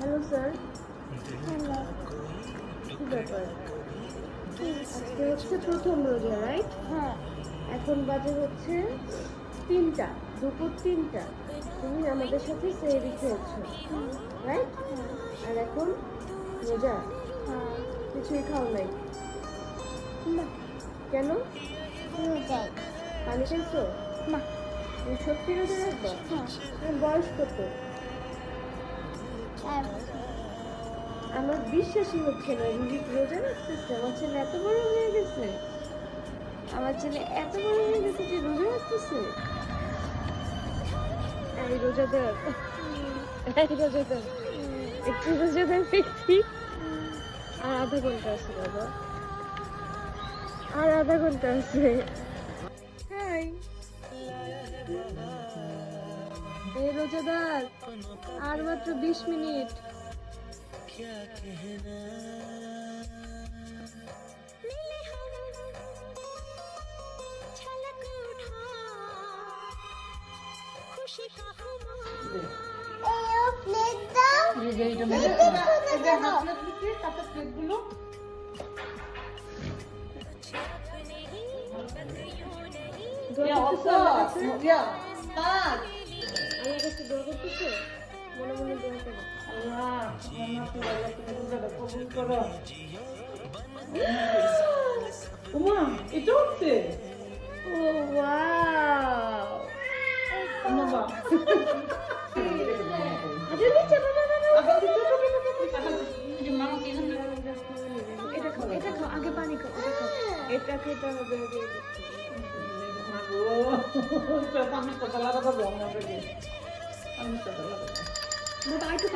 Hello sir, hello. কি ব্যাপার? আজকে হচ্ছে প্রথম রোজা, রাইট? হ্যাঁ। এখন বাজে হচ্ছে 3টা, দুপুর 3টা। তুমি আমাদের সাথে সেহরি খেয়েছো, রাইট? আর এখন রোজা, হ্যাঁ। কিছুই খাও নাই না। কেন? রোজাই। পানি খাইছো? না। তুমি সত্যি রোজা রাখবা? হ্যাঁ। তোমার বয়স কত? 4 বছর। আমার বিশ্বাসই হচ্ছে না রুহিত রোজা রাখতেছে। আমার ছেলে এত বড় হয়ে গেছে, আমার ছেলে এত বড় হয়ে গেছে যে রোজা রাখতেছে। এই রোজাদার, এই রোজাদার, একটু রোজাদার দেখছি। আর আধা ঘন্টা আছে বাবা, আর আধা ঘন্টা আছে। হাই, এই রোজাদার, আর মাত্র 20 মিনিট। এই প্লেট দাও। দোয়া করতেছো আমার কাছে? আমার কাছে দোয়া করতেছো? মনে মনে দোয়া করো। উমা, এটা হচ্ছে ও ওয়াও, বাবা। আরে নিচে বাবা বাবা, এটা খাও, এটা খাও, আগে পানি খাও, এটা খাও, এটা খেতে হবে আগে। আমি তো লাগাবো বাবা আরেকটু